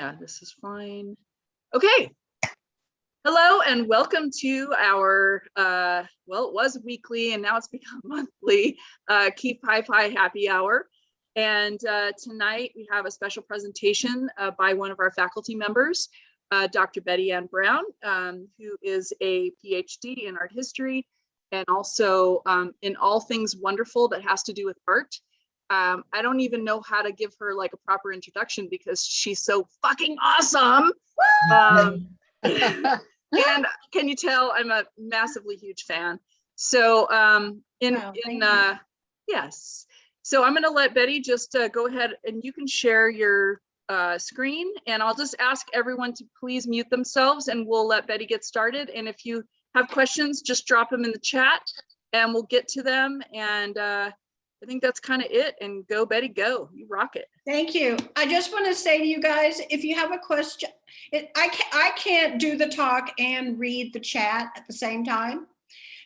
Yeah, this is fine. Okay. Hello and welcome to our, well, it was weekly and now it's become monthly Kipaipai Happy Hour. And tonight we have a special presentation by one of our faculty members, Dr. Betty Ann Brown, who is a PhD in art history and also in all things wonderful that has to do with art. I don't even know how to give her like a proper introduction because she's so fucking awesome. And can you tell I'm a massively huge fan? So yes. So I'm going to let Betty just go ahead and you can share your screen, and I'll just ask everyone to please mute themselves and we'll let Betty get started. And if you have questions, just drop them in the chat and we'll get to them. And I think that's kind of it. And go, Betty, go. You rock it. Thank you. I just want to say to you guys, if you have a question, I can't do the talk and read the chat at the same time.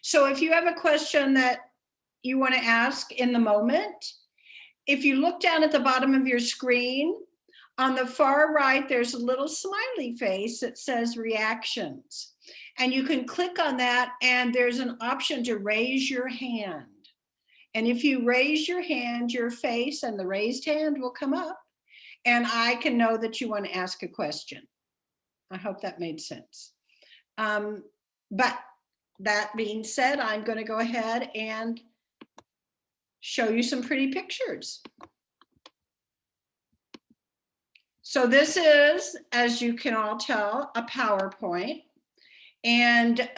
So if you have a question that you want to ask in the moment, if you look down at the bottom of your screen, on the far right, there's a little smiley face that says reactions. And you can click on that and there's an option to raise your hand. And if you raise your hand, your face and the raised hand will come up and I can know that you want to ask a question. I hope that made sense. But that being said, I'm going to go ahead and show you some pretty pictures. So this is, as you can all tell, a PowerPoint. And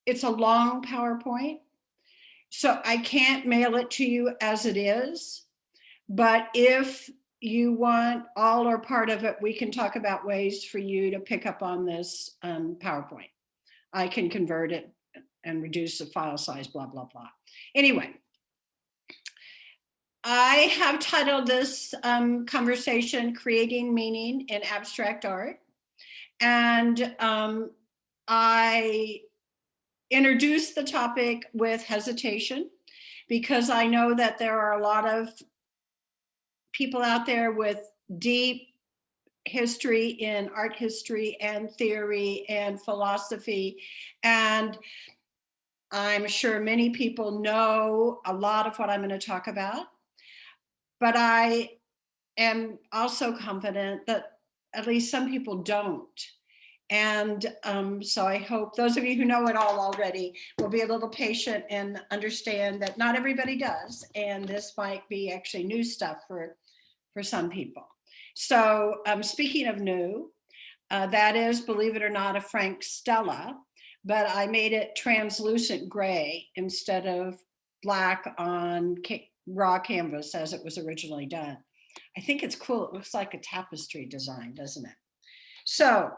it's a long PowerPoint, so I can't mail it to you as it is. But if you want all or part of it, we can talk about ways for you to pick up on this PowerPoint. I can convert it and reduce the file size, blah, blah, blah. Anyway, I have titled this conversation, Creating Meaning in Abstract Art. And I introduce the topic with hesitation because I know that there are a lot of people out there with deep history in art history and theory and philosophy. And I'm sure many people know a lot of what I'm going to talk about. But I am also confident that at least some people don't. And so I hope those of you who know it all already will be a little patient and understand that not everybody does. And this might be actually new stuff for some people. So speaking of new, that is, believe it or not, a Frank Stella, but I made it translucent gray instead of black on raw canvas as it was originally done. I think it's cool. It looks like a tapestry design, doesn't it? So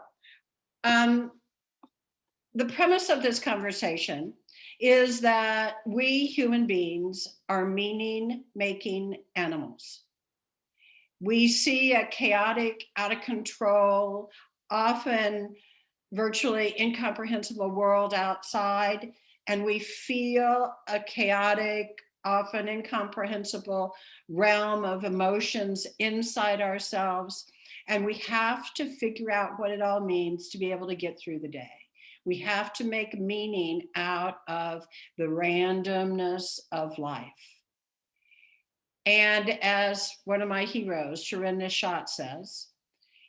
the premise of this conversation is that we human beings are meaning-making animals. We see a chaotic, out of control, often virtually incomprehensible world outside, and we feel a chaotic, often incomprehensible realm of emotions inside ourselves. And we have to figure out what it all means to be able to get through the day. We have to make meaning out of the randomness of life. And as one of my heroes, Sharon Nishat, says,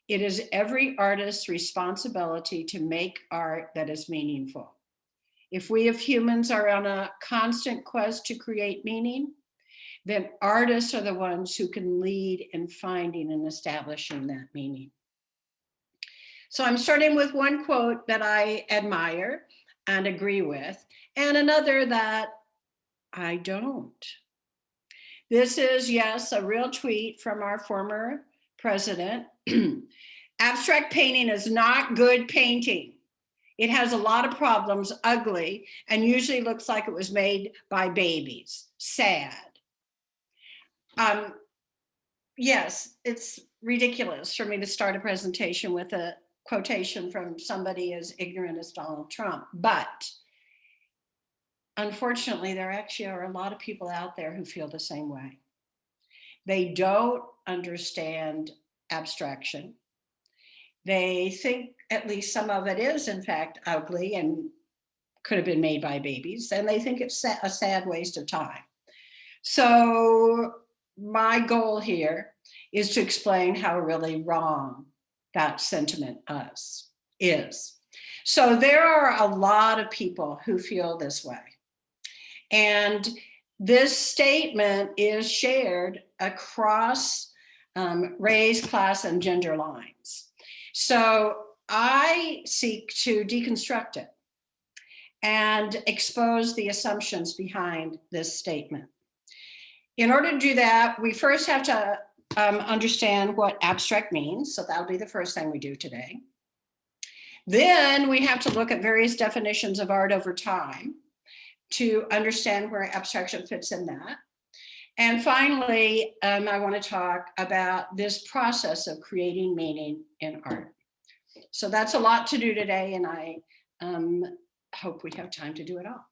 it is every artist's responsibility to make art that is meaningful. If we as humans are on a constant quest to create meaning, then artists are the ones who can lead in finding and establishing that meaning. So I'm starting with one quote that I admire and agree with, and another that I don't. This is, yes, a real tweet from our former president. Abstract painting is not good painting. It has a lot of problems, ugly, and usually looks like it was made by babies. Sad. Yes, it's ridiculous for me to start a presentation with a quotation from somebody as ignorant as Donald Trump, but unfortunately, there actually are a lot of people out there who feel the same way. They don't understand abstraction. They think at least some of it is in fact ugly and could have been made by babies, and they think it's a sad waste of time. So my goal here is to explain how really wrong that sentiment is. So there are a lot of people who feel this way. And this statement is shared across race, class, and gender lines. So I seek to deconstruct it and expose the assumptions behind this statement. In order to do that, we first have to understand what abstract means. So that'll be the first thing we do today. Then we have to look at various definitions of art over time to understand where abstraction fits in that. And finally, I want to talk about this process of creating meaning in art. So that's a lot to do today, and I hope we have time to do it all.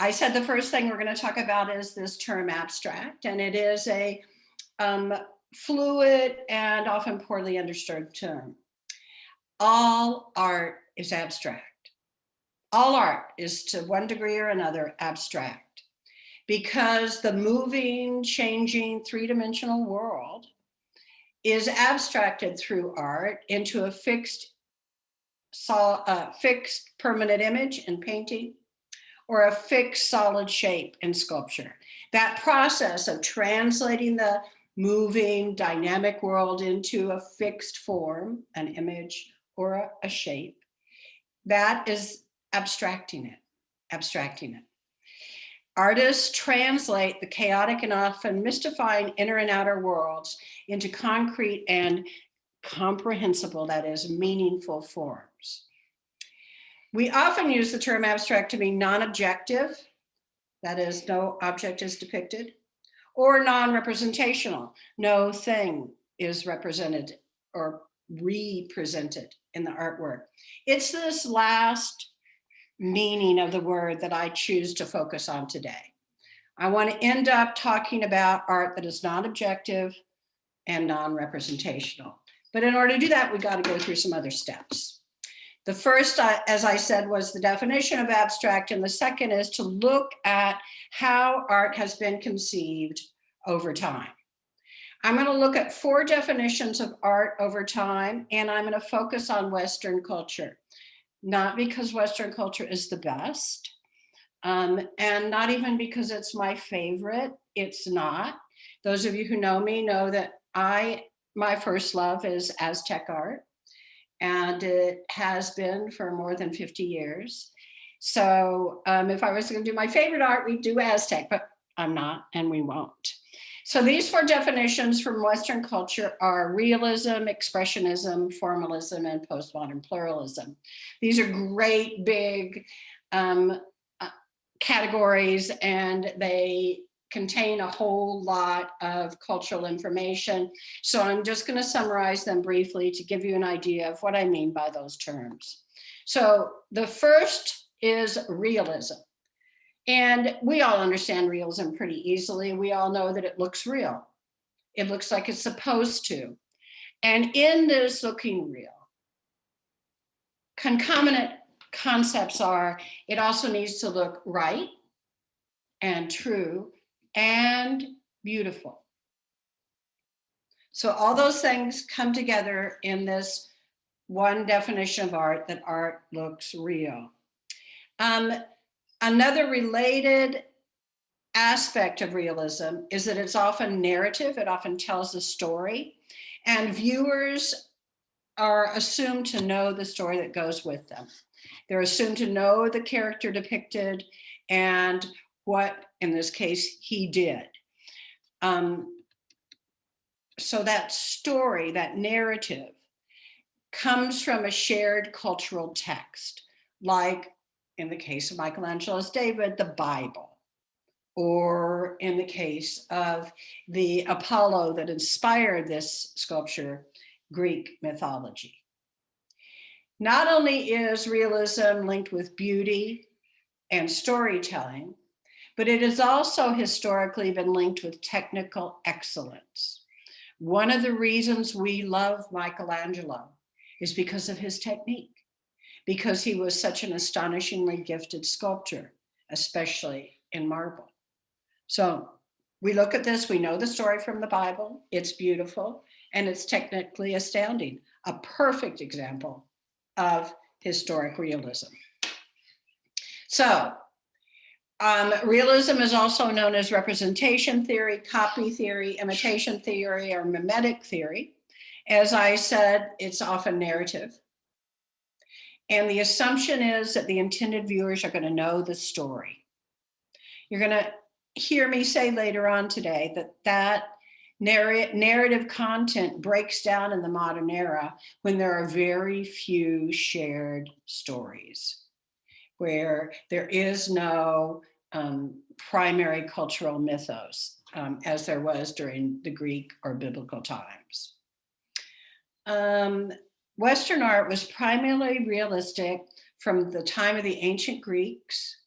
I said the first thing we're going to talk about is this term abstract, and it is a fluid and often poorly understood term. All art is abstract. All art is to one degree or another abstract, because the moving, changing, three-dimensional world is abstracted through art into a fixed permanent image in painting, or a fixed solid shape in sculpture. That process of translating the moving, dynamic world into a fixed form, an image or a shape, that is abstracting it. Artists translate the chaotic and often mystifying inner and outer worlds into concrete and comprehensible, that is, meaningful forms. We often use the term abstract to mean non-objective, that is, no object is depicted, or non-representational, no thing is represented or represented in the artwork. It's this last meaning of the word that I choose to focus on today. I want to end up talking about art that is non-objective and non-representational. But in order to do that, we got to go through some other steps. The first, as I said, was the definition of abstract, and the second is to look at how art has been conceived over time. I'm going to look at 4 definitions of art over time, and I'm going to focus on Western culture. Not because Western culture is the best, and not even because it's my favorite. It's not. Those of you who know me know that my first love is Aztec art, and it has been for more than 50 years. So if I was going to do my favorite art, we'd do Aztec, but I'm not, and we won't. So these 4 definitions from Western culture are realism, expressionism, formalism, and postmodern pluralism. These are great big categories, and they contain a whole lot of cultural information. So I'm just going to summarize them briefly to give you an idea of what I mean by those terms. So the first is realism. And we all understand realism pretty easily. We all know that it looks real. It looks like it's supposed to. And in this looking real, concomitant concepts are, it also needs to look right and true and beautiful. So all those things come together in this one definition of art, that art looks real. Another related aspect of realism is that it's often narrative. It often tells a story, and viewers are assumed to know the story that goes with them. They're assumed to know the character depicted and what, in this case, he did. So that story, that narrative, comes from a shared cultural text, like in the case of Michelangelo's David, the Bible, or in the case of the Apollo that inspired this sculpture, Greek mythology. Not only is realism linked with beauty and storytelling, but it has also historically been linked with technical excellence. One of the reasons we love Michelangelo is because of his technique, because he was such an astonishingly gifted sculptor, especially in marble. So we look at this, we know the story from the Bible, it's beautiful, and it's technically astounding. A perfect example of historic realism. So, realism is also known as representation theory, copy theory, imitation theory, or mimetic theory. As I said, it's often narrative. And the assumption is that the intended viewers are going to know the story. You're going to hear me say later on today that narrative content breaks down in the modern era when there are very few shared stories, where there is no primary cultural mythos, as there was during the Greek or biblical times. Western art was primarily realistic from the time of the ancient Greeks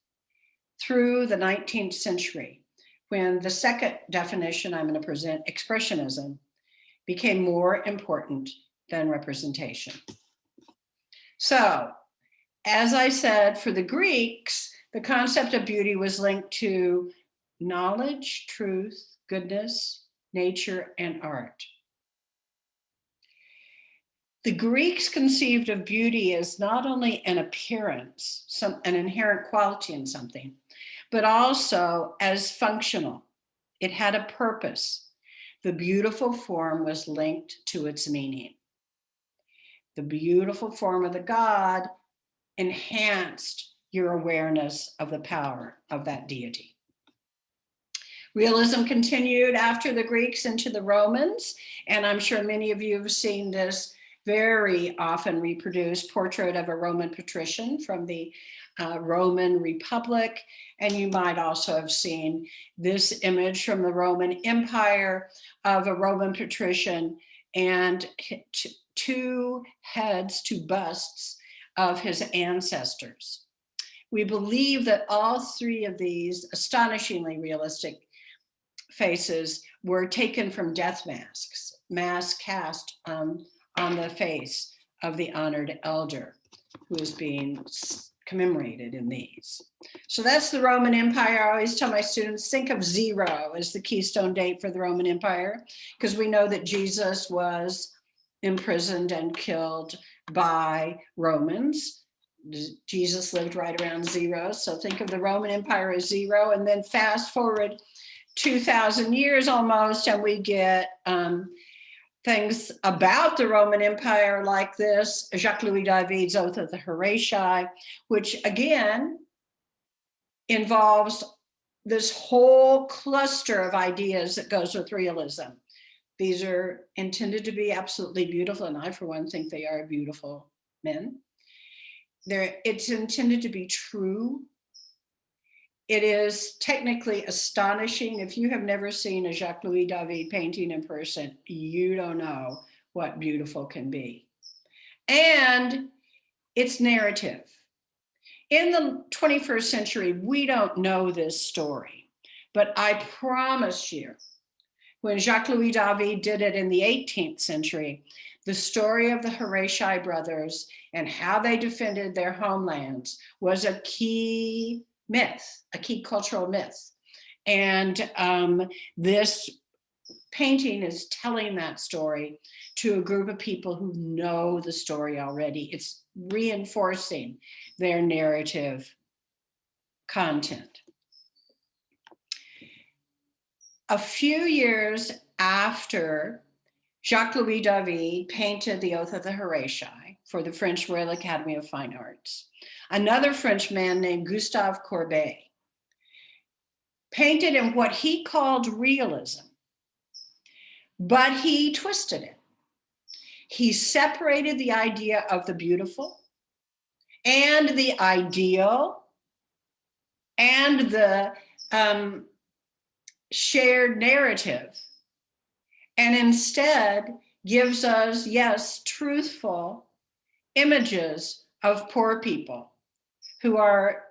through the 19th century, when the second definition I'm going to present, Expressionism, became more important than representation. So, as I said, for the Greeks, the concept of beauty was linked to knowledge, truth, goodness, nature, and art. The Greeks conceived of beauty as not only an appearance, an inherent quality in something, but also as functional. It had a purpose. The beautiful form was linked to its meaning. The beautiful form of the god enhanced your awareness of the power of that deity. Realism continued after the Greeks into the Romans, and I'm sure many of you have seen this very often reproduced portrait of a Roman patrician from the Roman Republic. And you might also have seen this image from the Roman Empire of a Roman patrician and two heads, two busts of his ancestors. We believe that all three of these astonishingly realistic faces were taken from death masks, masks cast on the face of the honored elder who is being commemorated in these. So that's the Roman Empire. I always tell my students, think of 0 as the keystone date for the Roman Empire, because we know that Jesus was imprisoned and killed by Romans. Jesus lived right around 0. So think of the Roman Empire as 0, and then fast forward 2,000 years almost, and we get things about the Roman Empire like this, Jacques-Louis David's Oath of the Horatii, which again involves this whole cluster of ideas that goes with realism. These are intended to be absolutely beautiful, and I, for one, think they are beautiful men. It's intended to be true. It is technically astonishing. If you have never seen a Jacques-Louis David painting in person, you don't know what beautiful can be. And it's narrative. In the 21st century, we don't know this story, but I promise you, when Jacques-Louis David did it in the 18th century, the story of the Horatii brothers and how they defended their homelands was a key myth, a key cultural myth. And this painting is telling that story to a group of people who know the story already. It's reinforcing their narrative content. A few years after Jacques-Louis David painted the Oath of the Horatii for the French Royal Academy of Fine Arts, another French man named Gustave Courbet painted in what he called realism, but he twisted it. He separated the idea of the beautiful and the ideal and the shared narrative, and instead gives us, yes, truthful images of poor people who are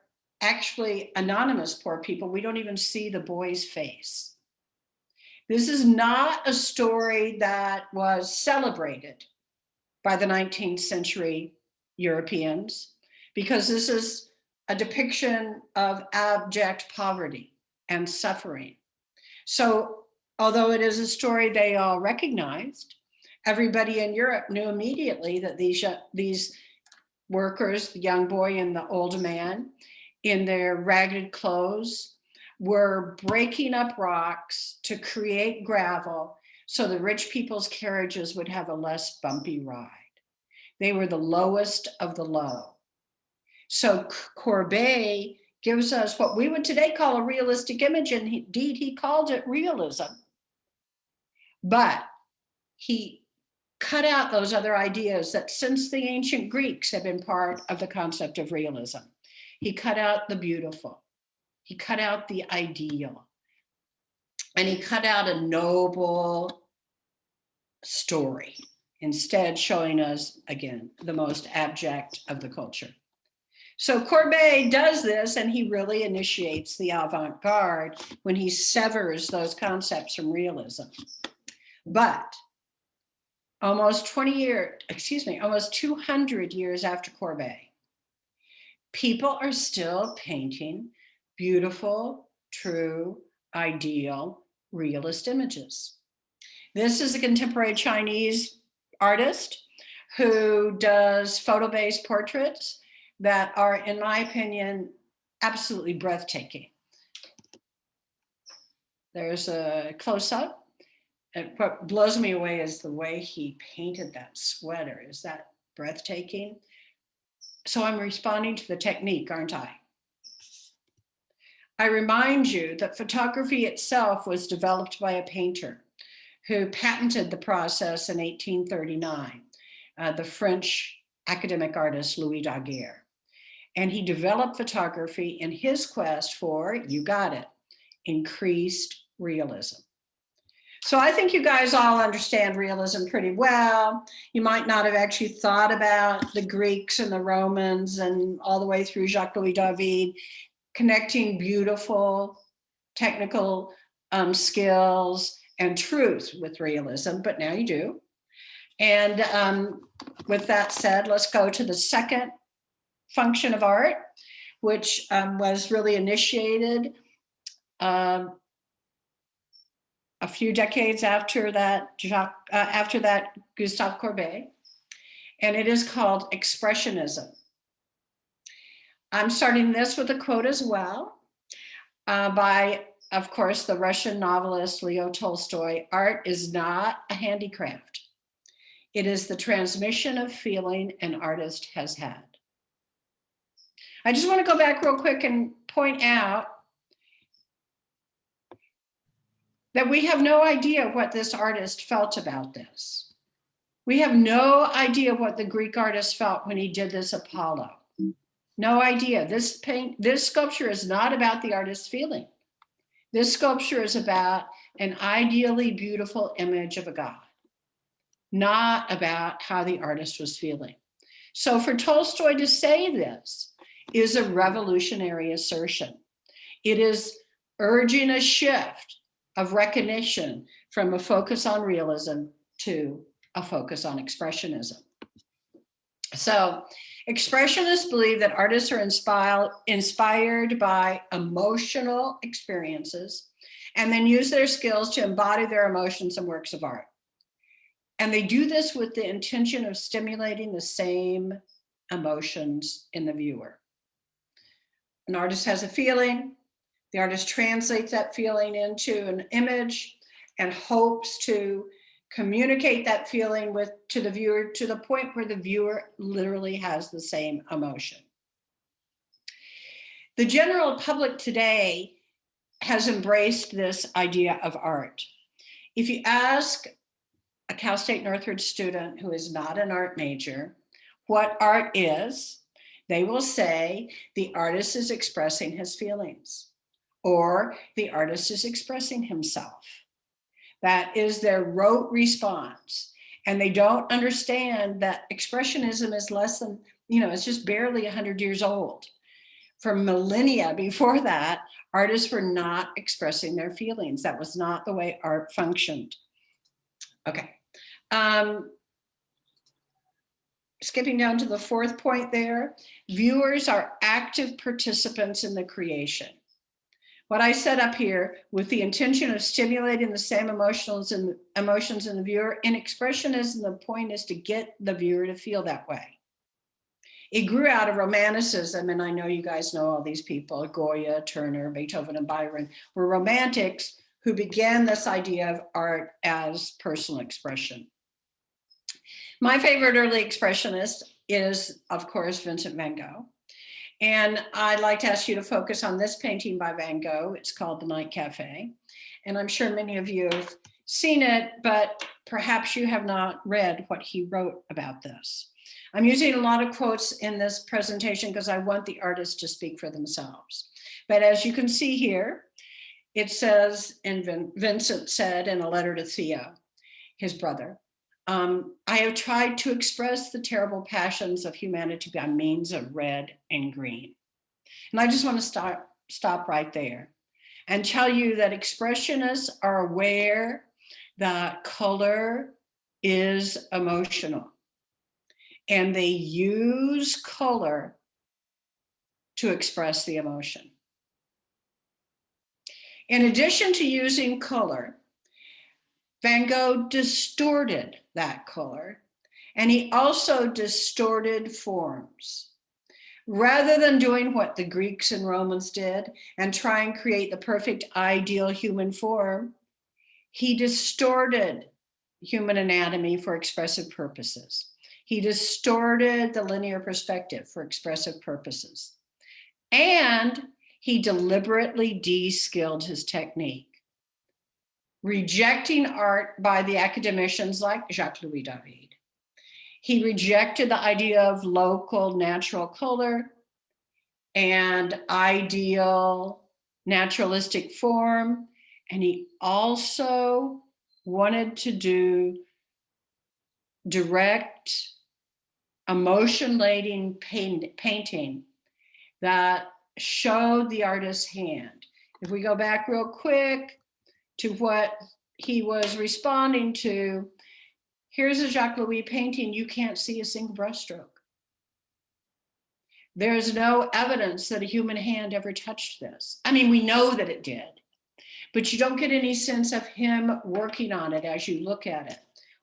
actually anonymous poor people. We don't even see the boy's face. This is not a story that was celebrated by the 19th century Europeans, because this is a depiction of abject poverty and suffering. So although it is a story they all recognized, everybody in Europe knew immediately that these workers, the young boy and the old man, in their ragged clothes, were breaking up rocks to create gravel so the rich people's carriages would have a less bumpy ride. They were the lowest of the low. So Courbet gives us what we would today call a realistic image, and indeed he called it realism. But he cut out those other ideas that since the ancient Greeks have been part of the concept of realism. He cut out the beautiful. He cut out the ideal. And he cut out a noble story, instead showing us, again, the most abject of the culture. So Courbet does this, and he really initiates the avant-garde when he severs those concepts from realism. But almost 200 years after Courbet, people are still painting beautiful, true, ideal, realist images. This is a contemporary Chinese artist who does photo-based portraits that are, in my opinion, absolutely breathtaking. There's a close-up. And what blows me away is the way he painted that sweater. Is that breathtaking? So I'm responding to the technique, aren't I? I remind you that photography itself was developed by a painter who patented the process in 1839, the French academic artist Louis Daguire. And he developed photography in his quest for, you got it, increased realism. So I think you guys all understand realism pretty well. You might not have actually thought about the Greeks and the Romans and all the way through Jacques-Louis David, connecting beautiful technical skills and truth with realism, but now you do. And with that said, let's go to the second function of art, which was really initiated a few decades after that Gustave Courbet, and it is called Expressionism. I'm starting this with a quote as well by, of course, the Russian novelist Leo Tolstoy. Art is not a handicraft. It is the transmission of feeling an artist has had. I just want to go back real quick and point out that we have no idea what this artist felt about this. We have no idea what the Greek artist felt when he did this Apollo. No idea. This sculpture is not about the artist's feeling. This sculpture is about an ideally beautiful image of a god, not about how the artist was feeling. So for Tolstoy to say this is a revolutionary assertion. It is urging a shift of recognition from a focus on realism to a focus on expressionism. So expressionists believe that artists are inspired by emotional experiences and then use their skills to embody their emotions in works of art. And they do this with the intention of stimulating the same emotions in the viewer. An artist has a feeling, the artist translates that feeling into an image and hopes to communicate that feeling to the viewer to the point where the viewer literally has the same emotion. The general public today has embraced this idea of art. If you ask a Cal State Northridge student who is not an art major what art is, they will say the artist is expressing his feelings, or the artist is expressing himself. That is their rote response. And they don't understand that expressionism is less than, it's just barely 100 years old. for millennia before that, artists were not expressing their feelings. That was not the way art functioned. Okay. Skipping down to the fourth point there, viewers are active participants in the creation. What I set up here with the intention of stimulating the same emotions in the viewer, in Expressionism, the point is to get the viewer to feel that way. It grew out of Romanticism, and I know you guys know all these people, Goya, Turner, Beethoven, and Byron, were romantics who began this idea of art as personal expression. My favorite early expressionist is, of course, Vincent van Gogh. And I'd like to ask you to focus on this painting by Van Gogh. It's called The Night Cafe. And I'm sure many of you have seen it, but perhaps you have not read what he wrote about this. I'm using a lot of quotes in this presentation because I want the artists to speak for themselves. But as you can see here, it says, and Vincent said in a letter to Theo, his brother, I have tried to express the terrible passions of humanity by means of red and green. And I just want to stop right there and tell you that expressionists are aware that color is emotional. And they use color to express the emotion. In addition to using color, Van Gogh distorted that color, and he also distorted forms. Rather than doing what the Greeks and Romans did and try and create the perfect ideal human form, he distorted human anatomy for expressive purposes. He distorted the linear perspective for expressive purposes. And he deliberately de-skilled his technique, rejecting art by the academicians like Jacques-Louis David. He rejected the idea of local natural color and ideal naturalistic form. And he also wanted to do direct emotion-laden painting that showed the artist's hand. If we go back real quick to what he was responding to, here's a Jacques Louis painting, you can't see a single brushstroke. There's no evidence that a human hand ever touched this. I mean, we know that it did, but you don't get any sense of him working on it as you look at it.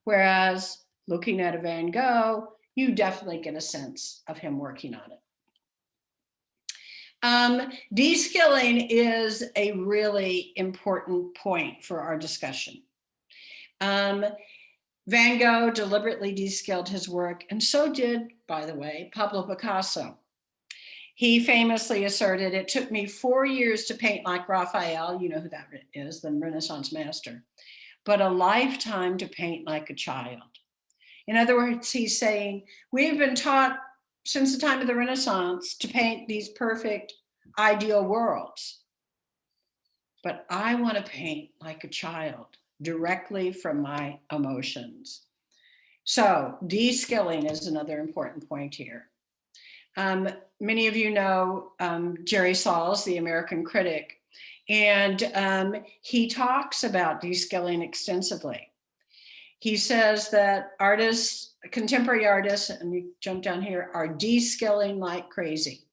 Whereas looking at a Van Gogh, you definitely get a sense of him working on it. De-skilling is a really important point for our discussion. Van Gogh deliberately de-skilled his work, and so did, by the way, Pablo Picasso. He famously asserted, it took me 4 years to paint like Raphael, you know who that is, the Renaissance master, but a lifetime to paint like a child. In other words, he's saying, we've been taught since the time of the Renaissance to paint these perfect ideal worlds. But I want to paint like a child, directly from my emotions. So de-skilling is another important point here. Many of you know Jerry Sauls, the American critic, and he talks about de-skilling extensively. He says that artists, contemporary artists, and we jump down here, are de-skilling like crazy.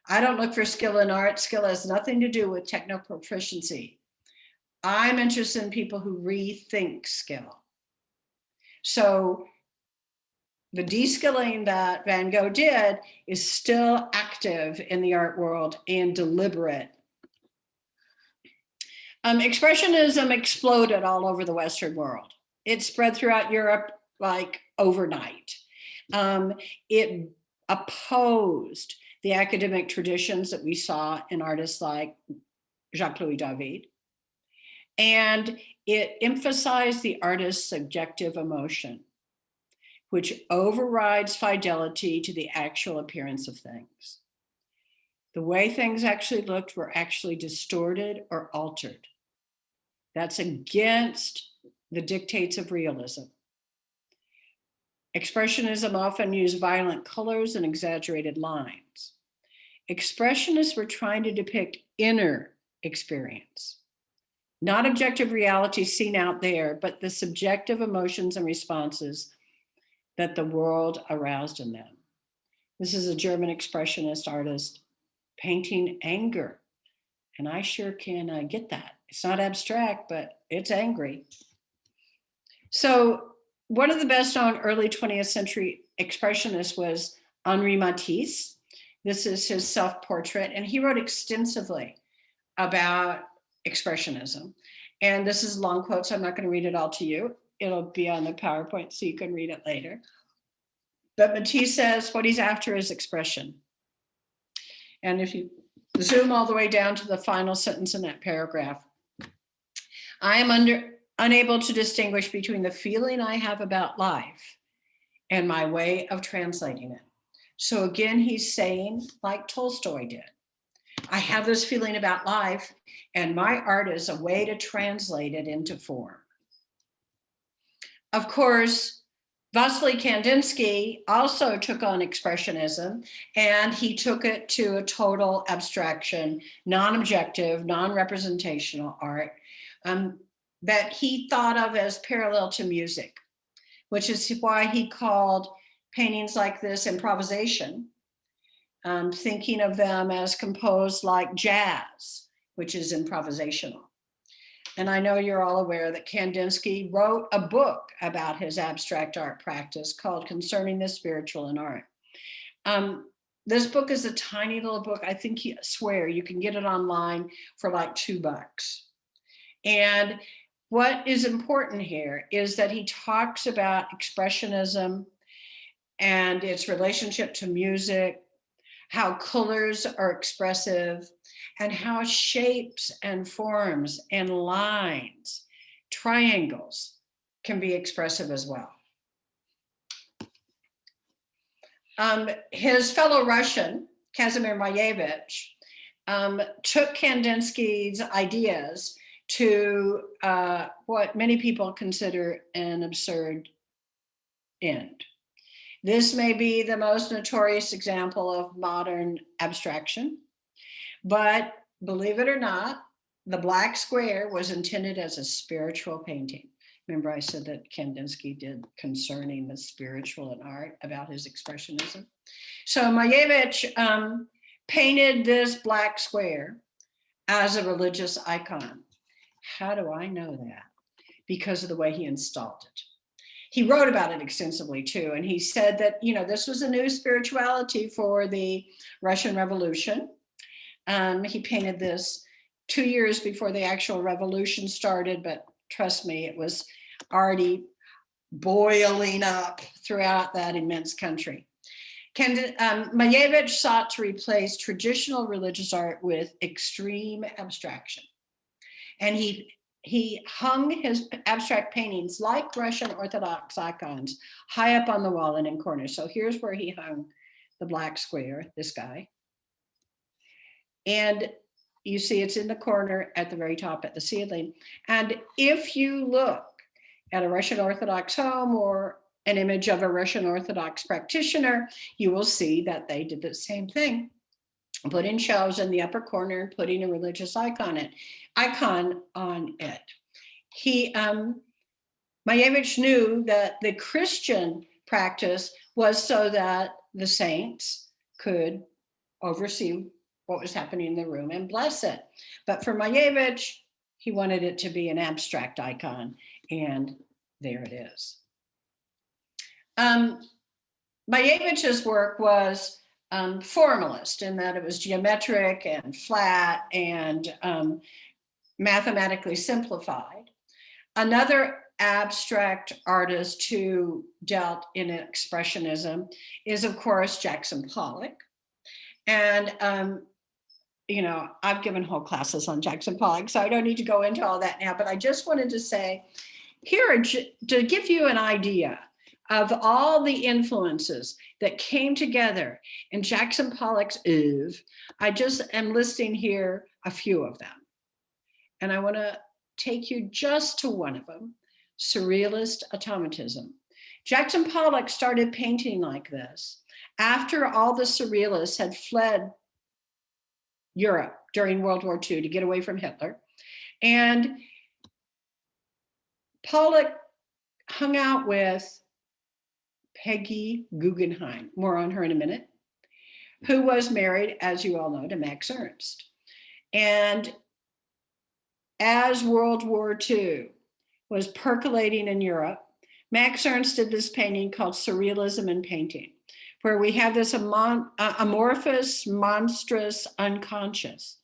I don't look for skill in art. Skill has nothing to do with technical proficiency. I'm interested in people who rethink skill. So the de-skilling that Van Gogh did is still active in the art world and deliberate. Expressionism exploded all over the Western world. It spread throughout Europe like overnight. It opposed the academic traditions that we saw in artists like Jacques-Louis David. And it emphasized the artist's subjective emotion, which overrides fidelity to the actual appearance of things. The way things actually looked were actually distorted or altered. That's against the dictates of realism. Expressionism often used violent colors and exaggerated lines. Expressionists were trying to depict inner experience, not objective reality seen out there, but the subjective emotions and responses that the world aroused in them. This is a German expressionist artist painting anger. And I sure can get that. It's not abstract, but it's angry. So one of the best known early 20th century expressionists was Henri Matisse. This is his self-portrait, and he wrote extensively about expressionism. And this is long quotes. I'm not going to read it all to you. It'll be on the PowerPoint so you can read it later. But Matisse says what he's after is expression. And if you zoom all the way down to the final sentence in that paragraph, I am unable to distinguish between the feeling I have about life and my way of translating it. So again, he's saying, like Tolstoy did, I have this feeling about life, and my art is a way to translate it into form. Of course, Wassily Kandinsky also took on expressionism, and he took it to a total abstraction, non-objective, non-representational art that he thought of as parallel to music, which is why he called paintings like this improvisation, thinking of them as composed like jazz, which is improvisational. And I know you're all aware that Kandinsky wrote a book about his abstract art practice called Concerning the Spiritual in Art. This book is a tiny little book. I think I swear you can get it online for like $2. And what is important here is that he talks about expressionism and its relationship to music, how colors are expressive, and how shapes and forms and lines, triangles, can be expressive as well. His fellow Russian, Kazimir Mayevich, took Kandinsky's ideas to what many people consider an absurd end. This may be the most notorious example of modern abstraction, but believe it or not, the black square was intended as a spiritual painting. Remember I said that Kandinsky did Concerning the Spiritual in Art about his expressionism. So Mayevich painted this black square as a religious icon. How do I know that? Because of the way he installed it. He wrote about it extensively too, and he said that, you know, this was a new spirituality for the Russian Revolution. He painted this 2 years before the actual revolution started, but trust me, it was already boiling up throughout that immense country. Mayevich sought to replace traditional religious art with extreme abstraction. And he hung his abstract paintings like Russian Orthodox icons high up on the wall and in corners. So here's where he hung the black square, this guy. And you see it's in the corner at the very top at the ceiling. And if you look at a Russian Orthodox home or an image of a Russian Orthodox practitioner, you will see that they did the same thing. Putting shelves in the upper corner and putting a religious icon on it. Mayevich knew that the Christian practice was so that the saints could oversee what was happening in the room and bless it. But for Mayevich, he wanted it to be an abstract icon, and there it is. Mayevich's work was formalist in that it was geometric and flat and mathematically simplified. Another abstract artist who dealt in expressionism is, of course, Jacques and Pollock. And, you know, I've given whole classes on Jacques and Pollock, so I don't need to go into all that now, but I just wanted to say, here, to give you an idea of all the influences that came together in Jacques and Pollock's oeuvre, I just am listing here a few of them. And I want to take you just to one of them, Surrealist automatism. Jacques and Pollock started painting like this after all the Surrealists had fled Europe during World War II to get away from Hitler. And Pollock hung out with Peggy Guggenheim, more on her in a minute, who was married, as you all know, to Max Ernst. And as World War II was percolating in Europe, Max Ernst did this painting called Surrealism in Painting, where we have this amorphous, monstrous, unconscious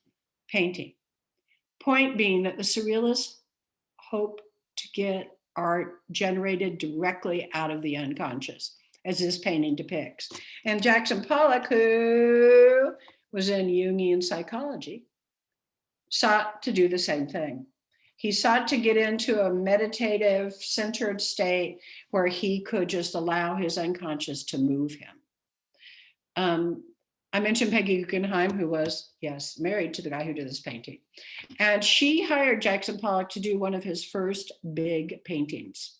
painting. Point being that the surrealists hope to get art generated directly out of the unconscious, as this painting depicts. And Jackson Pollock, who was in Jungian psychology, sought to do the same thing. He sought to get into a meditative, centered state where he could just allow his unconscious to move him. I mentioned Peggy Guggenheim, who was, yes, married to the guy who did this painting. And she hired Jackson Pollock to do one of his first big paintings.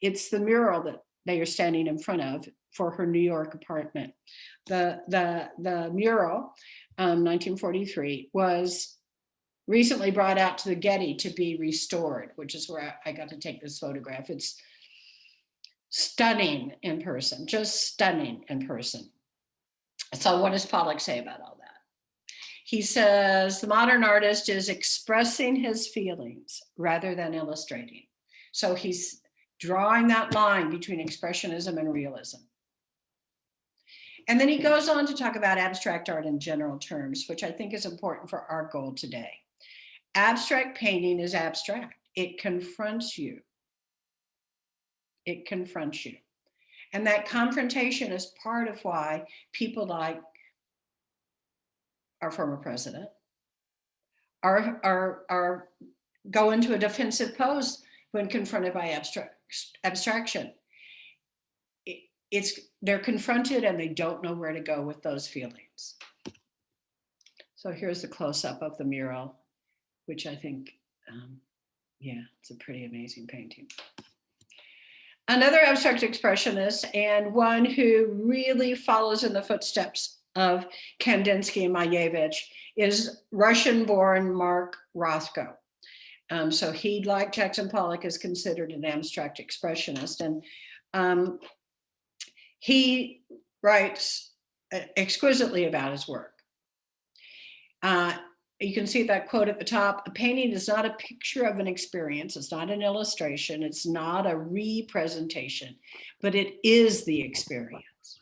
It's the mural that they are standing in front of for her New York apartment. The mural, 1943, was recently brought out to the Getty to be restored, which is where I got to take this photograph. It's stunning in person, just stunning in person. So what does Pollock say about all that? He says, the modern artist is expressing his feelings rather than illustrating. So he's drawing that line between expressionism and realism. And then he goes on to talk about abstract art in general terms, which I think is important for our goal today. Abstract painting is abstract. It confronts you. It confronts you. And that confrontation is part of why people like our former president are go into a defensive pose when confronted by abstraction. They're confronted and they don't know where to go with those feelings. So here's the close-up of the mural, which I think, yeah, it's a pretty amazing painting. Another abstract expressionist, and one who really follows in the footsteps of Kandinsky and Mayevich, is Russian-born Mark Rothko. So he, like Jackson Pollock, is considered an abstract expressionist. And he writes exquisitely about his work. You can see that quote at the top. A painting is not a picture of an experience. It's not an illustration. It's not a representation, but it is the experience.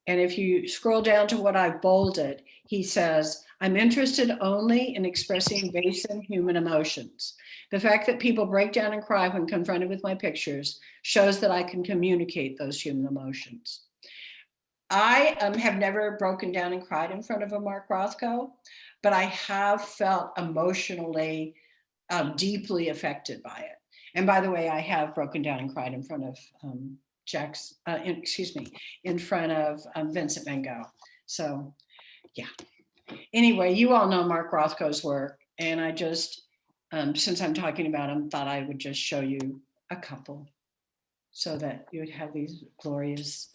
And if you scroll down to what I've bolded, he says, I'm interested only in expressing basic human emotions. The fact that people break down and cry when confronted with my pictures shows that I can communicate those human emotions. I have never broken down and cried in front of a Mark Rothko, but I have felt emotionally deeply affected by it. And by the way, I have broken down and cried in front of in front of Vincent van Gogh. So yeah. Anyway, you all know Mark Rothko's work, and I just, since I'm talking about him, thought I would just show you a couple so that you would have these glorious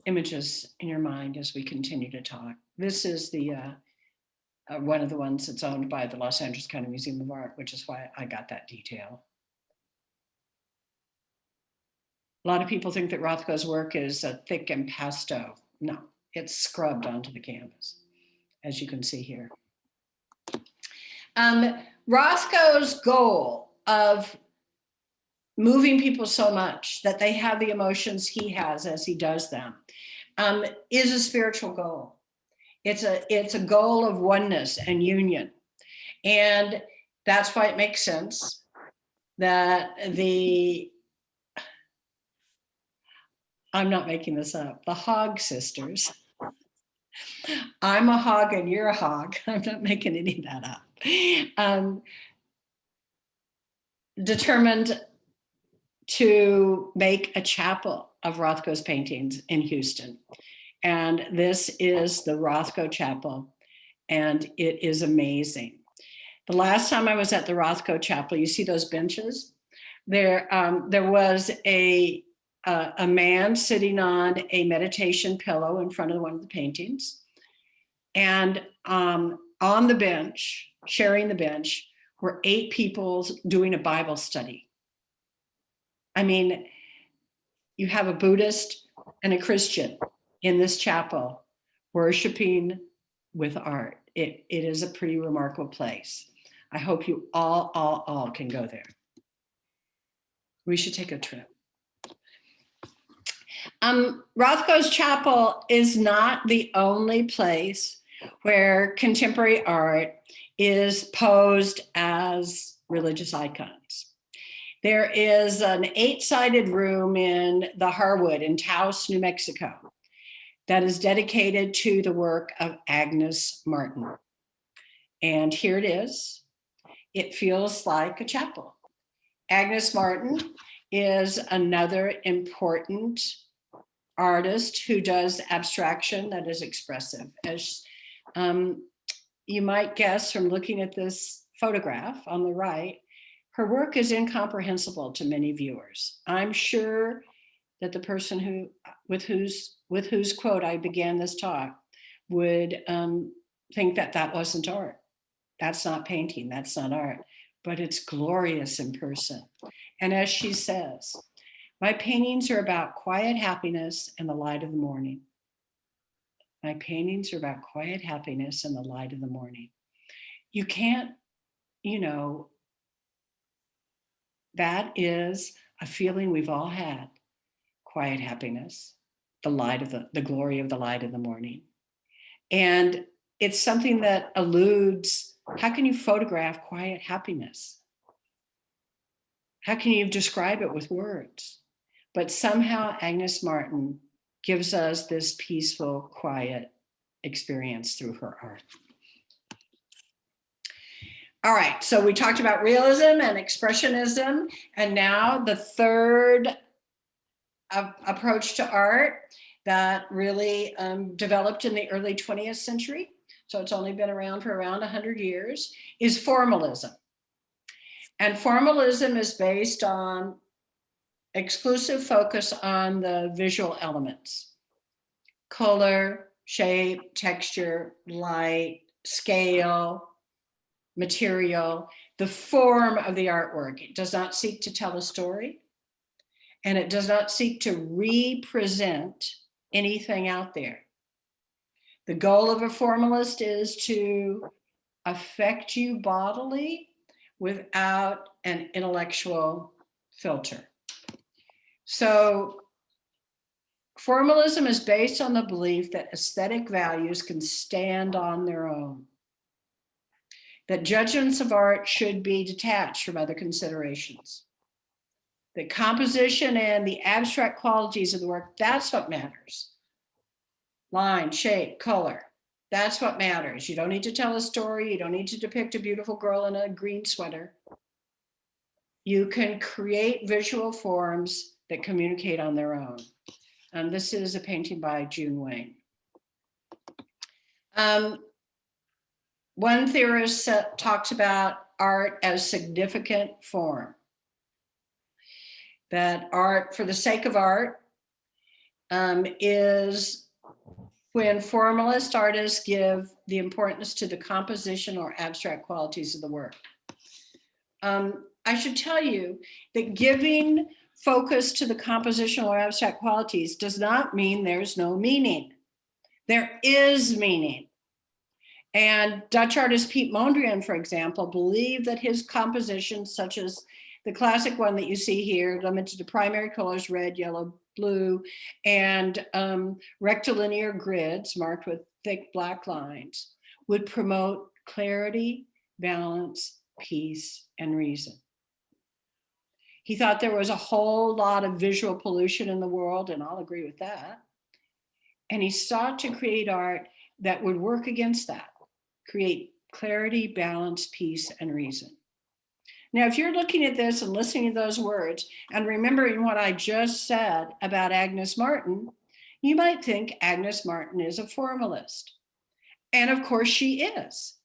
images in your mind as we continue to talk. This is the one of the ones that's owned by the Los Angeles County Museum of Art, which is why I got that detail. A lot of people think that Rothko's work is thick impasto. No, it's scrubbed onto the canvas, as you can see here. Rothko's goal of moving people so much that they have the emotions he has as he does them is a spiritual goal. It's a goal of oneness and union. And that's why it makes sense that I'm not making this up, the Hogg sisters, I'm a hog and you're a hog, I'm not making any of that up, determined to make a chapel of Rothko's paintings in Houston. And this is the Rothko Chapel, and it is amazing. The last time I was at the Rothko Chapel, you see those benches? There was a man sitting on a meditation pillow in front of one of the paintings. And on the bench, sharing the bench, were 8 people doing a Bible study. I mean, you have a Buddhist and a Christian in this chapel worshiping with art. It is a pretty remarkable place. I hope you all can go there. We should take a trip. Rothko Chapel is not the only place where contemporary art is posed as religious icons. There is an 8-sided room in the Harwood in Taos, New Mexico, that is dedicated to the work of Agnes Martin. And here it is. It feels like a chapel. Agnes Martin is another important artist who does abstraction that is expressive. As you might guess from looking at this photograph on the right, her work is incomprehensible to many viewers. I'm sure that the person with whose quote I began this talk would think that that wasn't art. That's not painting, that's not art, but it's glorious in person. And as she says, my paintings are about quiet happiness and the light of the morning. My paintings are about quiet happiness and the light of the morning. You can't, that is a feeling we've all had. Quiet happiness, the light of the glory of the light of the morning. And it's something that alludes, how can you photograph quiet happiness? How can you describe it with words? But somehow Agnes Martin gives us this peaceful, quiet experience through her art. All right, so we talked about realism and expressionism, and now the third approach to art that really developed in the early 20th century, so it's only been around for around 100 years, is formalism. And formalism is based on exclusive focus on the visual elements: color, shape, texture, light, scale, material, the form of the artwork. It does not seek to tell a story, and it does not seek to represent anything out there. The goal of a formalist is to affect you bodily without an intellectual filter. So formalism is based on the belief that aesthetic values can stand on their own, that judgments of art should be detached from other considerations. The composition and the abstract qualities of the work, that's what matters. Line, shape, color, that's what matters. You don't need to tell a story. You don't need to depict a beautiful girl in a green sweater. You can create visual forms that communicate on their own. And this is a painting by June Wayne. One theorist talks about art as significant form. That art, for the sake of art, is when formalist artists give the importance to the composition or abstract qualities of the work. I should tell you that giving focus to the composition or abstract qualities does not mean there's no meaning. There is meaning. And Dutch artist Piet Mondrian, for example, believed that his compositions, such as the classic one that you see here, limited to primary colors, red, yellow, blue, and rectilinear grids marked with thick black lines, would promote clarity, balance, peace, and reason. He thought there was a whole lot of visual pollution in the world, and I'll agree with that. And he sought to create art that would work against that, create clarity, balance, peace, and reason. Now, if you're looking at this and listening to those words and remembering what I just said about Agnes Martin, you might think Agnes Martin is a formalist. And of course she is.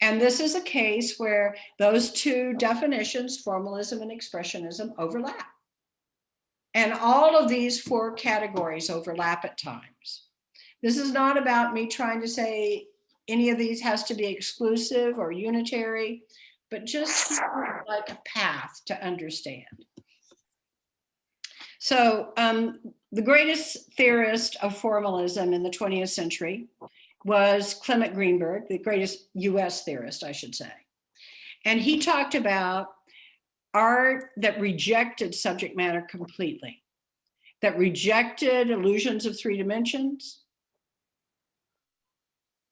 And this is a case where those two definitions, formalism and expressionism, overlap. And all of these 4 categories overlap at times. This is not about me trying to say any of these has to be exclusive or unitary, but just like a path to understand. So the greatest theorist of formalism in the 20th century was Clement Greenberg, the greatest US theorist, I should say. And he talked about art that rejected subject matter completely, that rejected illusions of 3 dimensions,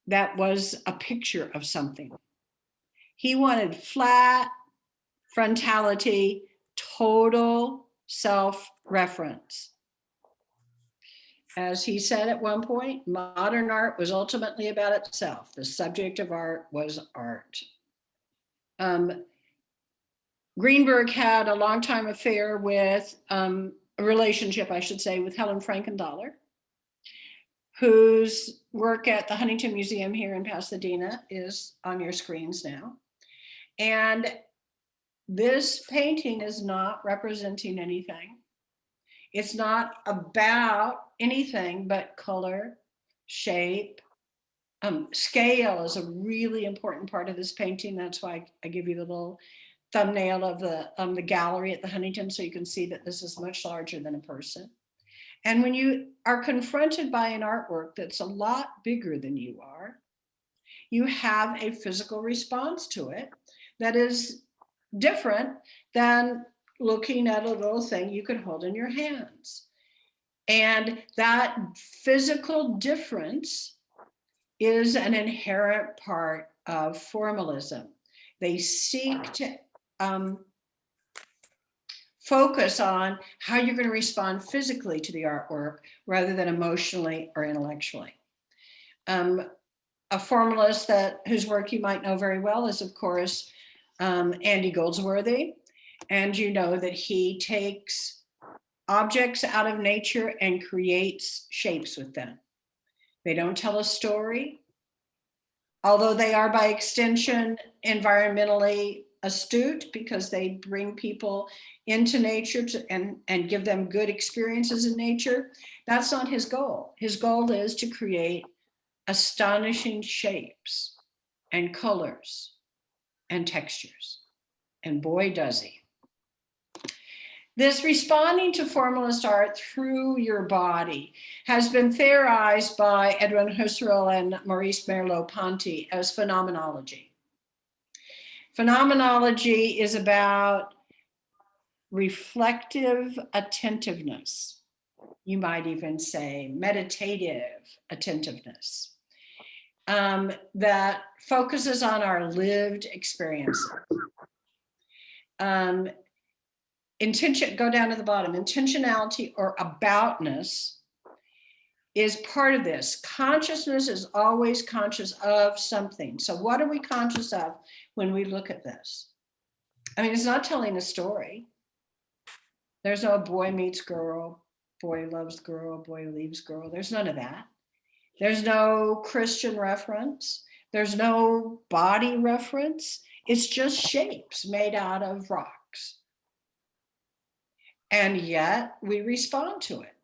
that was a picture of something. He wanted flat frontality, total self-reference. As he said at one point, modern art was ultimately about itself. The subject of art was art. Greenberg had a longtime affair with, a relationship, I should say, with Helen Frankenthaler, whose work at the Huntington Museum here in Pasadena is on your screens now. And this painting is not representing anything. It's not about anything but color, shape. Scale is a really important part of this painting. That's why I give you the little thumbnail of the gallery at the Huntington, so you can see that this is much larger than a person. And when you are confronted by an artwork that's a lot bigger than you are, you have a physical response to it that is different than looking at a little thing you could hold in your hands. And that physical difference is an inherent part of formalism. They seek to focus on how you're going to respond physically to the artwork rather than emotionally or intellectually. A formalist whose work you might know very well is, of course, Andy Goldsworthy. And you know that he takes objects out of nature and creates shapes with them. They don't tell a story, although they are by extension environmentally astute because they bring people into nature and give them good experiences in nature. That's not his goal. His goal is to create astonishing shapes and colors and textures. And boy, does he. This responding to formalist art through your body has been theorized by Edwin Husserl and Maurice Merleau-Ponty as phenomenology. Phenomenology is about reflective attentiveness. You might even say meditative attentiveness that focuses on our lived experiences. Intention, go down to the bottom, intentionality or aboutness is part of this. Consciousness is always conscious of something. So what are we conscious of when we look at this? I mean, it's not telling a story. There's no boy meets girl, boy loves girl, boy leaves girl. There's none of that. There's no Christian reference. There's no body reference. It's just shapes made out of rocks. And yet we respond to it.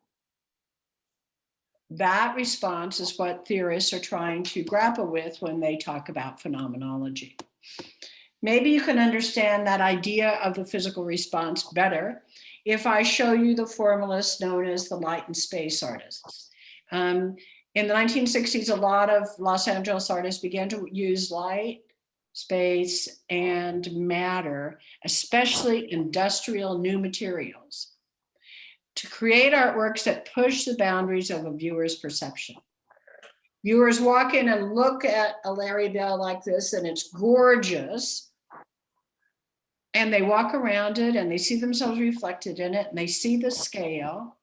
That response is what theorists are trying to grapple with when they talk about phenomenology. Maybe you can understand that idea of the physical response better if I show you the formalists known as the light and space artists. In the 1960s, a lot of Los Angeles artists began to use light, space, and matter, especially industrial new materials, to create artworks that push the boundaries of a viewer's perception. Viewers walk in and look at a Larry Bell like this, and it's gorgeous. And they walk around it and they see themselves reflected in it and they see the scale.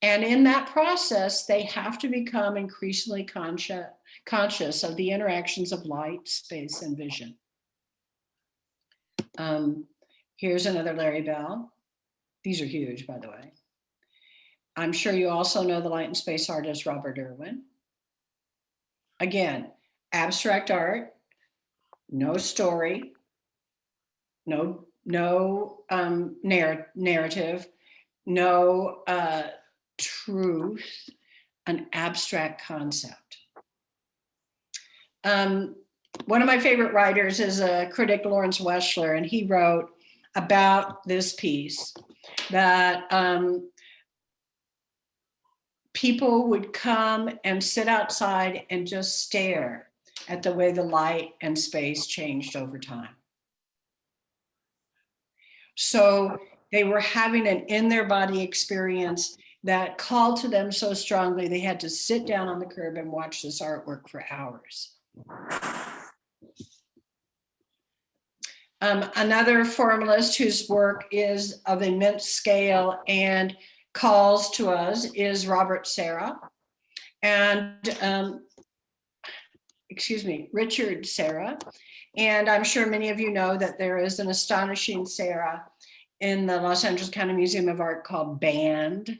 And in that process, they have to become increasingly conscious of the interactions of light, space, and vision. Here's another Larry Bell. These are huge, by the way. I'm sure you also know the light and space artist, Robert Irwin. Again, abstract art, no story, no narrative, no truth, an abstract concept. One of my favorite writers is a critic, Lawrence Weisssler, and he wrote about this piece that people would come and sit outside and just stare at the way the light and space changed over time. So they were having an in their body experience that called to them so strongly they had to sit down on the curb and watch this artwork for hours. Another formalist whose work is of immense scale and calls to us is Serra, and Richard Serra. And I'm sure many of you know that there is an astonishing Serra in the Los Angeles County Museum of Art called Band.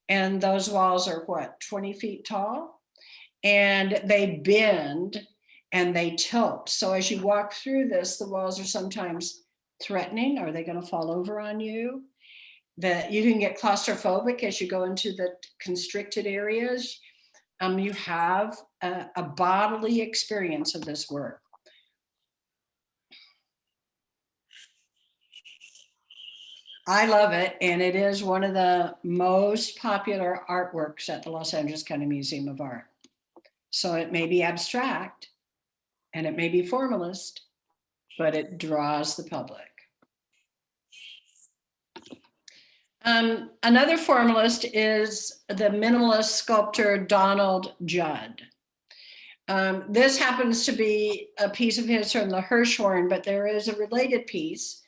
And those walls are what, 20 feet tall? And they bend and they tilt. So as you walk through this, the walls are sometimes threatening. Are they going to fall over on you? That you can get claustrophobic as you go into the constricted areas. You have a bodily experience of this work. I love it, and it is one of the most popular artworks at the Los Angeles County Museum of Art. So it may be abstract, and it may be formalist, but it draws the public. Another formalist is the minimalist sculptor Donald Judd. This happens to be a piece of his from the Hirshhorn, but there is a related piece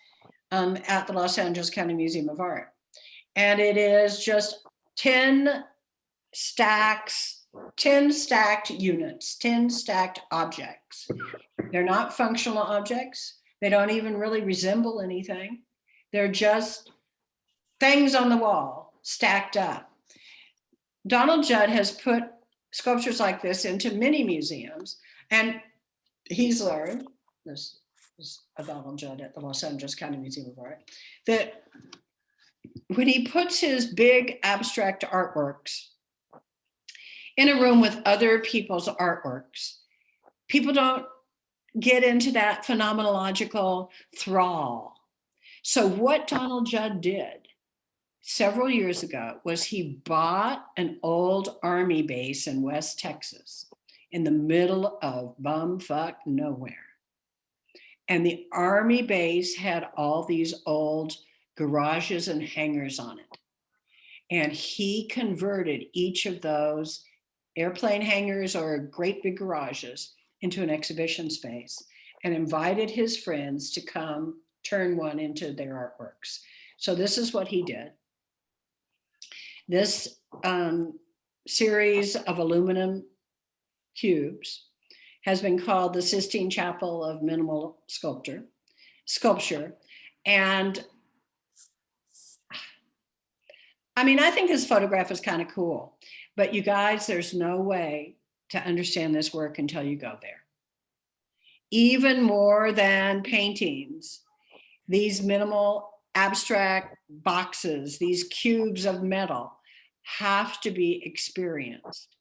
at the Los Angeles County Museum of Art. And it is just 10 stacked units, 10 stacked objects. They're not functional objects. They don't even really resemble anything. They're just things on the wall stacked up. Donald Judd has put sculptures like this into many museums, and he's learned, this is a Donald Judd at the Los Angeles County Museum of Art, that when he puts his big abstract artworks in a room with other people's artworks, people don't get into that phenomenological thrall. So what Donald Judd did several years ago was he bought an old army base in West Texas in the middle of bumfuck nowhere. And the army base had all these old garages and hangars on it. And he converted each of those airplane hangars or great big garages into an exhibition space and invited his friends to come turn one into their artworks. So this is what he did. This series of aluminum cubes has been called the Sistine Chapel of Minimal Sculpture. And I mean, I think this photograph is kind of cool, but you guys, there's no way to understand this work until you go there. Even more than paintings, these minimal abstract boxes, these cubes of metal have to be experienced.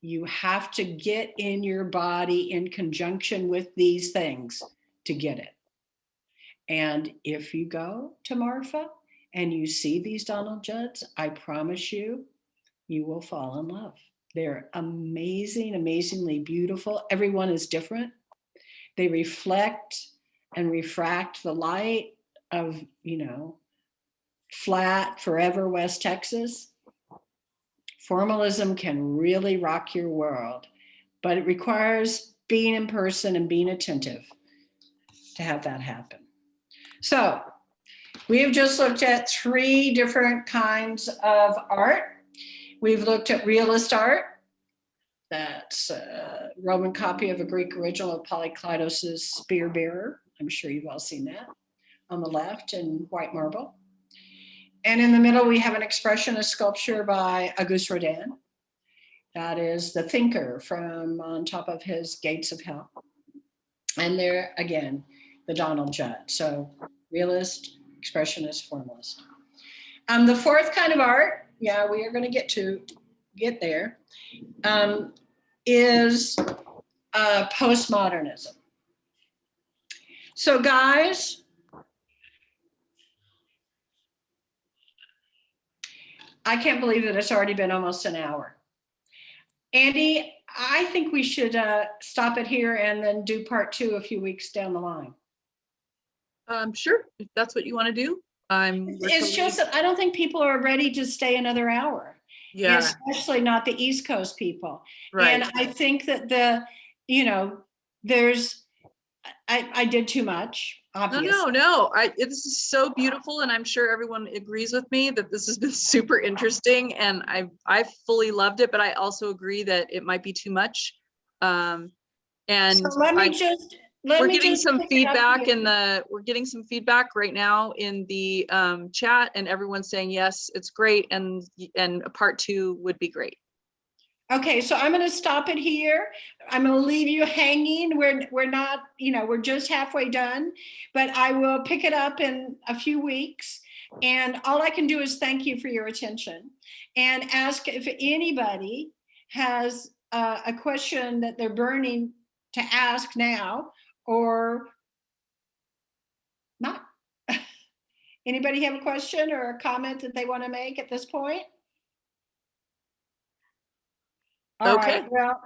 You have to get in your body in conjunction with these things to get it. And if you go to Marfa and you see these Donald Judds, I promise you, you will fall in love. They're amazing, amazingly beautiful. Everyone is different. They reflect and refract the light of, flat, forever West Texas. Formalism can really rock your world, but it requires being in person and being attentive to have that happen. So we have just looked at 3 different kinds of art. We've looked at realist art. That's a Roman copy of a Greek original of Polykleidos's Spear Bearer. I'm sure you've all seen that on the left in white marble. And in the middle, we have an expressionist sculpture by Auguste Rodin. That is the thinker from on top of his Gates of Hell. And there, again, the Donald Judd. So realist, expressionist, formalist. The 4th kind of art, we are going to get there, is postmodernism. So guys, I can't believe that it's already been almost an hour. Andy, I think we should stop it here and then do part 2 a few weeks down the line. Sure, if that's what you want to do. It's just that I don't think people are ready to stay another hour. Yeah, Especially not the East Coast people. right. And I think that I did too much, obviously. No. This is so beautiful, and I'm sure everyone agrees with me that this has been super interesting, and I fully loved it. But I also agree that it might be too much. And So we're getting some feedback we're getting some feedback right now in the chat, and everyone's saying yes, it's great, and a part 2 would be great. Okay, so I'm going to stop it here. I'm going to leave you hanging. We're not, we're just halfway done, but I will pick it up in a few weeks. And all I can do is thank you for your attention and ask if anybody has a question that they're burning to ask now or not. Anybody have a question or a comment that they want to make at this point? All Okay. right, well,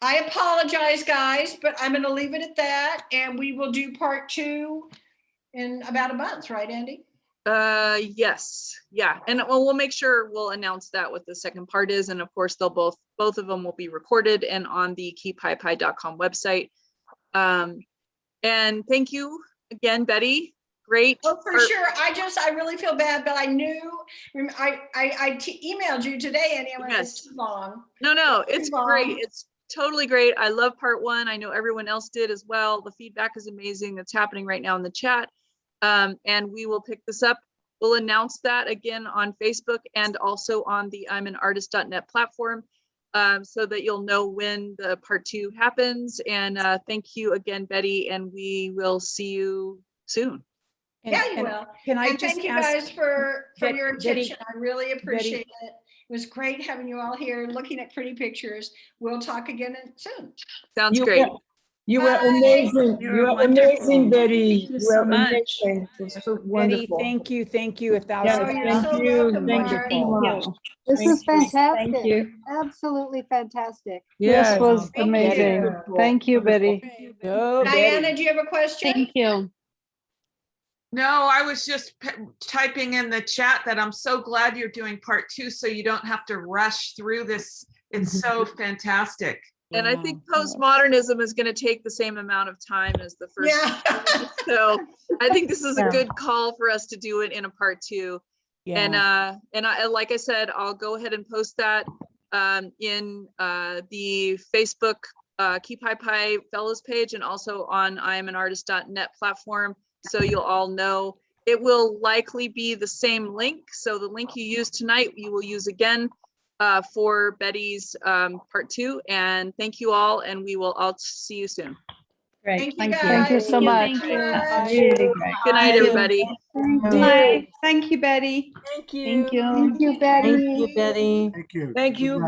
I apologize, guys, but I'm going to leave it at that, and we will do part 2 in about a month, right, Andy? Yes, yeah, and we'll make sure we'll announce that what the second part is, and of course they'll both of them will be recorded and on the kipaipai.com website. And thank you again, Betty. Great. Oh, for sure. I really feel bad, but I knew I emailed you today, and it was too long. No, it's great. It's totally great. I love part 1. I know everyone else did as well. The feedback is amazing. That's happening right now in the chat. And we will pick this up. We'll announce that again on Facebook and also on the I'mAnArtist.net platform, so that you'll know when the part 2 happens. And thank you again, Betty, and we will see you soon. Yeah, you will. And thank you guys for your attention. I really appreciate it. It was great having you all here looking at pretty pictures. We'll talk again soon. Sounds great. You were amazing. You were amazing, Betty. Thank you so much. Amazing. It was so Betty, wonderful. thank you 1,000 Thank so you. welcome, Thank you Mark. so much. This Thank is you. fantastic. Thank you. Absolutely fantastic. Yes. This was Thank amazing. you. Thank you, Betty. Go, Diana, Betty. do you have a question? you. No, I was just typing in the chat that I'm so glad you're doing part 2 so you don't have to rush through this. It's so fantastic. And I think postmodernism is going to take the same amount of time as the first. Yeah. So I think this is a good call for us to do it in a part 2. Yeah. And I, like I said, I'll go ahead and post that in the Facebook Kipaipai Fellows page, and also on I'mAnArtist.net platform. So you'll all know. It will likely be the same link. So the link you used tonight, you will use again for Betty's part 2. And thank you all, and we will all see you soon. Great. Thank you, Thank you so much. Thank you very much. Really great. Good night, everybody. Thank you. Thank you. Thank you. Thank you. Thank you, Betty. Thank you, Betty. Thank you. Thank you, Betty.